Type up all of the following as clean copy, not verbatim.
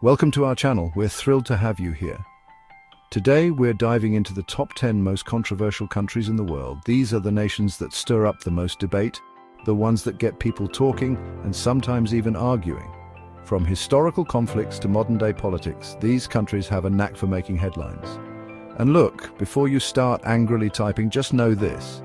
Welcome to our channel. We're thrilled to have you here. Today, we're diving into the top 10 most controversial countries in the world. These are the nations that stir up the most debate, the ones that get people talking and sometimes even arguing. From historical conflicts to modern-day politics, these countries have a knack for making headlines. And look, before you start angrily typing, just know this: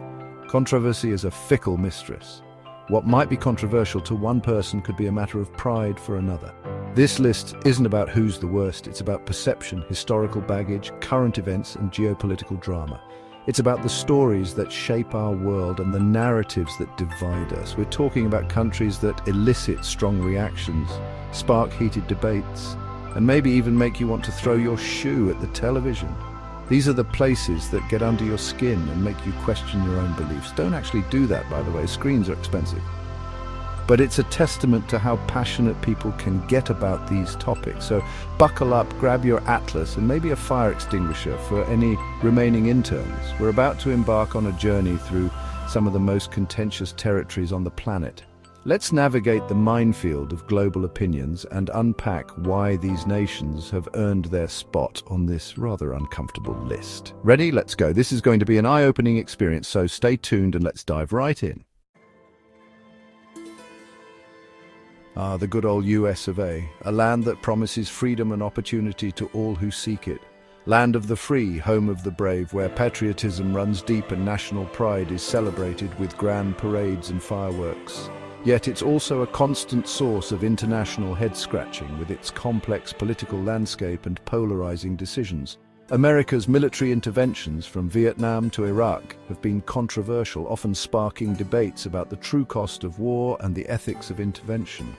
controversy is a fickle mistress. What might be controversial to one person could be a matter of pride for another. This list isn't about who's the worst, it's about perception, historical baggage, current events, and geopolitical drama. It's about the stories that shape our world and the narratives that divide us. We're talking about countries that elicit strong reactions, spark heated debates, and maybe even make you want to throw your shoe at the television. These are the places that get under your skin and make you question your own beliefs. Don't actually do that, by the way. Screens are expensive. But it's a testament to how passionate people can get about these topics. So buckle up, grab your atlas, and maybe a fire extinguisher for any remaining interns. We're about to embark on a journey through some of the most contentious territories on the planet. Let's navigate the minefield of global opinions and unpack why these nations have earned their spot on this rather uncomfortable list. Ready? Let's go. This is going to be an eye-opening experience, so stay tuned and let's dive right in. The good old US of A, a land that promises freedom and opportunity to all who seek it. Land of the free, home of the brave, where patriotism runs deep and national pride is celebrated with grand parades and fireworks. Yet it's also a constant source of international head-scratching with its complex political landscape and polarizing decisions. America's military interventions from Vietnam to Iraq have been controversial, often sparking debates about the true cost of war and the ethics of intervention.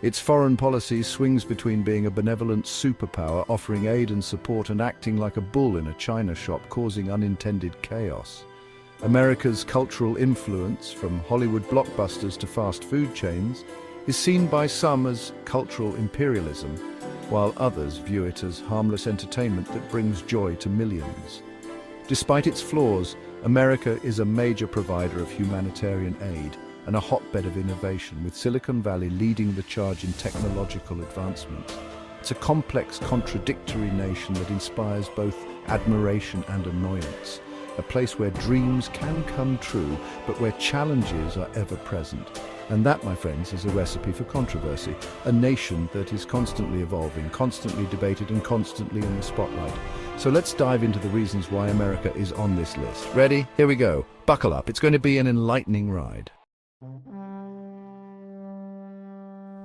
Its foreign policy swings between being a benevolent superpower, offering aid and support, and acting like a bull in a china shop, causing unintended chaos. America's cultural influence, from Hollywood blockbusters to fast food chains, is seen by some as cultural imperialism, while others view it as harmless entertainment that brings joy to millions. Despite its flaws, America is a major provider of humanitarian aid and a hotbed of innovation, with Silicon Valley leading the charge in technological advancement. It's a complex, contradictory nation that inspires both admiration and annoyance. A place where dreams can come true, but where challenges are ever present. And that, my friends, is a recipe for controversy. A nation that is constantly evolving, constantly debated, and constantly in the spotlight. So let's dive into the reasons why America is on this list. Ready? Here we go. Buckle up. It's going to be an enlightening ride.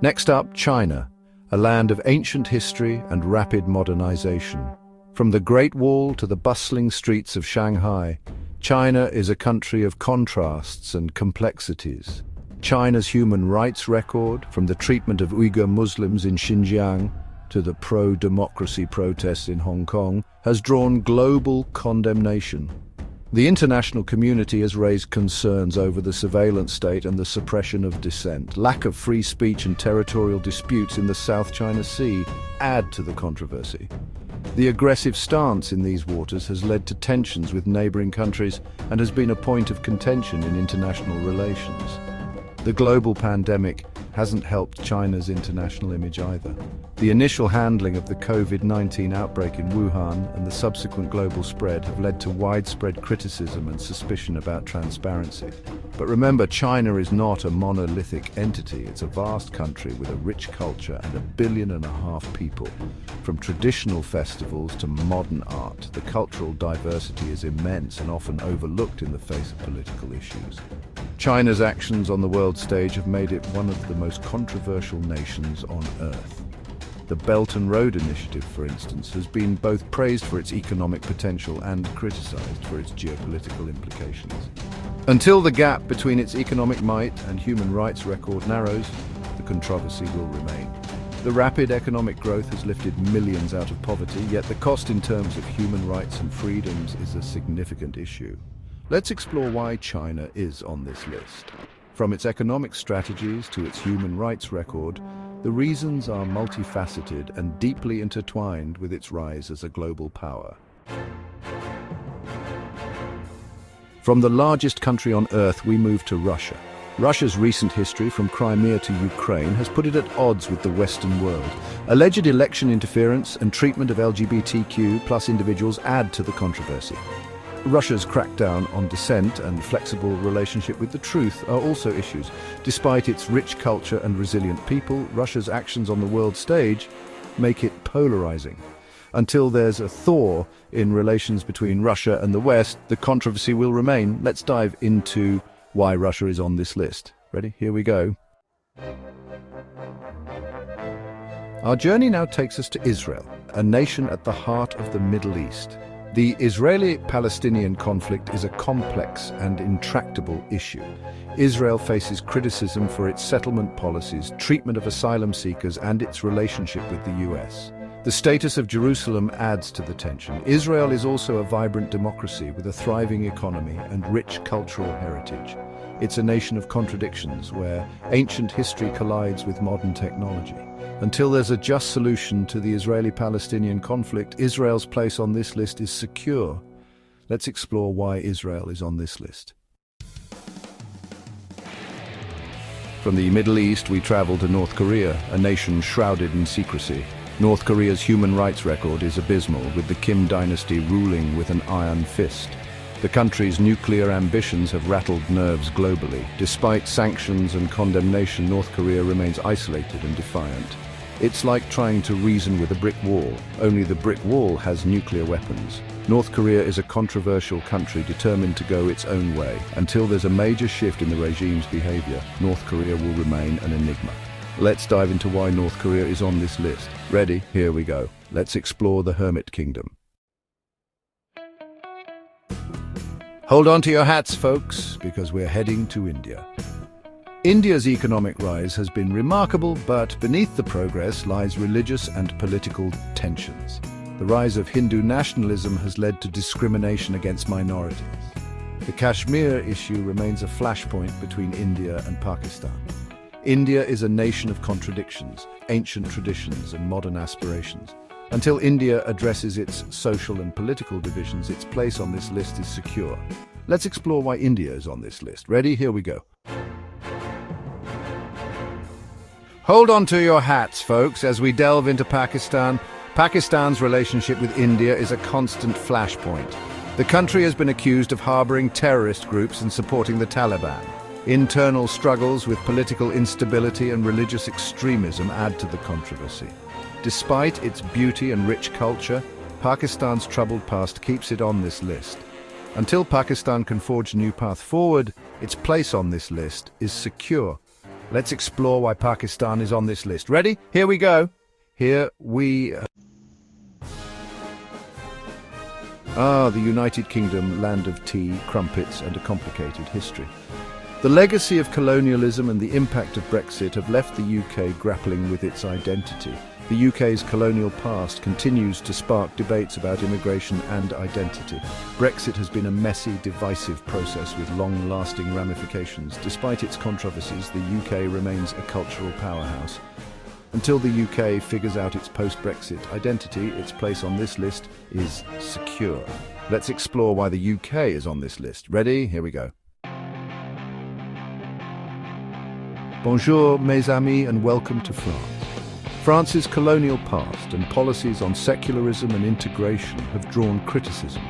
Next up, China, a land of ancient history and rapid modernization. From the Great Wall to the bustling streets of Shanghai, China is a country of contrasts and complexities. China's human rights record, from the treatment of Uyghur Muslims in Xinjiang to the pro-democracy protests in Hong Kong, has drawn global condemnation. The international community has raised concerns over the surveillance state and the suppression of dissent. Lack of free speech and territorial disputes in the South China Sea add to the controversy. The aggressive stance in these waters has led to tensions with neighboring countries and has been a point of contention in international relations. The global pandemic hasn't helped China's international image either. The initial handling of the COVID-19 outbreak in Wuhan and the subsequent global spread have led to widespread criticism and suspicion about transparency. But remember, China is not a monolithic entity. It's a vast country with a rich culture and 1.5 billion people. From traditional festivals to modern art, the cultural diversity is immense and often overlooked in the face of political issues. China's actions on the world stage have made it one of the most controversial nations on Earth. The Belt and Road Initiative, for instance, has been both praised for its economic potential and criticized for its geopolitical implications. Until the gap between its economic might and human rights record narrows, the controversy will remain. The rapid economic growth has lifted millions out of poverty, yet the cost in terms of human rights and freedoms is a significant issue. Let's explore why China is on this list. From its economic strategies to its human rights record, the reasons are multifaceted and deeply intertwined with its rise as a global power. From the largest country on Earth, we move to Russia. Russia's recent history from Crimea to Ukraine has put it at odds with the Western world. Alleged election interference and treatment of LGBTQ+ individuals add to the controversy. Russia's crackdown on dissent and flexible relationship with the truth are also issues. Despite its rich culture and resilient people, Russia's actions on the world stage make it polarizing. Until there's a thaw in relations between Russia and the West, the controversy will remain. Let's dive into why Russia is on this list. Ready? Here we go. Our journey now takes us to Israel, a nation at the heart of the Middle East. The Israeli-Palestinian conflict is a complex and intractable issue. Israel faces criticism for its settlement policies, treatment of asylum seekers, and its relationship with the US. The status of Jerusalem adds to the tension. Israel is also a vibrant democracy with a thriving economy and rich cultural heritage. It's a nation of contradictions where ancient history collides with modern technology. Until there's a just solution to the Israeli-Palestinian conflict, Israel's place on this list is secure. Let's explore why Israel is on this list. From the Middle East, we travel to North Korea, a nation shrouded in secrecy. North Korea's human rights record is abysmal, with the Kim dynasty ruling with an iron fist. The country's nuclear ambitions have rattled nerves globally. Despite sanctions and condemnation, North Korea remains isolated and defiant. It's like trying to reason with a brick wall, only the brick wall has nuclear weapons. North Korea is a controversial country determined to go its own way. Until there's a major shift in the regime's behavior, North Korea will remain an enigma. Let's dive into why North Korea is on this list. Ready? Here we go. Let's explore the Hermit Kingdom. Hold on to your hats, folks, because we're heading to India. India's economic rise has been remarkable, but beneath the progress lies religious and political tensions. The rise of Hindu nationalism has led to discrimination against minorities. The Kashmir issue remains a flashpoint between India and Pakistan. India is a nation of contradictions, ancient traditions and modern aspirations. Until India addresses its social and political divisions, its place on this list is secure. Let's explore why India is on this list. Ready? Here we go. Hold on to your hats, folks, as we delve into Pakistan. Pakistan's relationship with India is a constant flashpoint. The country has been accused of harboring terrorist groups and supporting the Taliban. Internal struggles with political instability and religious extremism add to the controversy. Despite its beauty and rich culture, Pakistan's troubled past keeps it on this list. Until Pakistan can forge a new path forward, its place on this list is secure. Let's explore why Pakistan is on this list. Ready? Here we go. The United Kingdom, land of tea, crumpets, and a complicated history. The legacy of colonialism and the impact of Brexit have left the UK grappling with its identity. The UK's colonial past continues to spark debates about immigration and identity. Brexit has been a messy, divisive process with long-lasting ramifications. Despite its controversies, the UK remains a cultural powerhouse. Until the UK figures out its post-Brexit identity, its place on this list is secure. Let's explore why the UK is on this list. Ready? Here we go. Bonjour, mes amis, and welcome to France. France's colonial past and policies on secularism and integration have drawn criticism.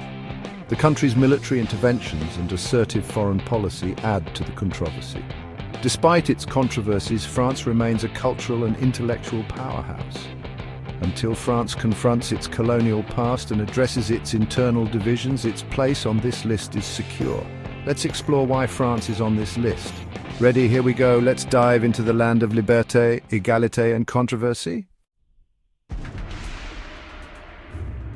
The country's military interventions and assertive foreign policy add to the controversy. Despite its controversies, France remains a cultural and intellectual powerhouse. Until France confronts its colonial past and addresses its internal divisions, its place on this list is secure. Let's explore why France is on this list. Ready? Here we go. Let's dive into the land of Liberté, Egalité, and controversy.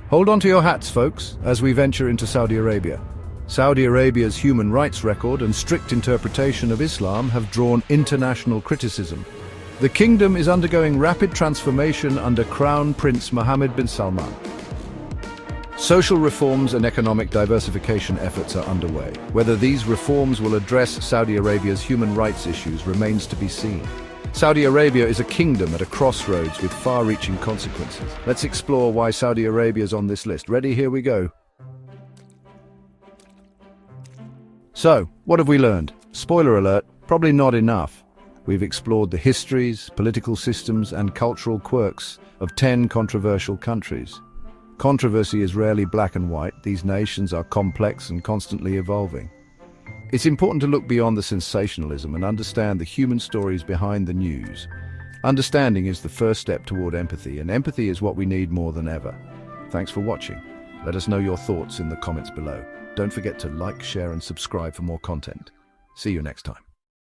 Hold on to your hats, folks, as we venture into Saudi Arabia. Saudi Arabia's human rights record and strict interpretation of Islam have drawn international criticism. The kingdom is undergoing rapid transformation under Crown Prince Mohammed bin Salman. Social reforms and economic diversification efforts are underway. Whether these reforms will address Saudi Arabia's human rights issues remains to be seen. Saudi Arabia is a kingdom at a crossroads with far-reaching consequences. Let's explore why Saudi Arabia is on this list. Ready? Here we go. So, what have we learned? Spoiler alert, Probably not enough. We've explored the histories, political systems, and cultural quirks of 10 controversial countries. Controversy is rarely black and white. These nations are complex and constantly evolving. It's important to look beyond the sensationalism and understand the human stories behind the news. Understanding is the first step toward empathy, and empathy is what we need more than ever. Thanks for watching. Let us know your thoughts in the comments below. Don't forget to like, share, and subscribe for more content. See you next time.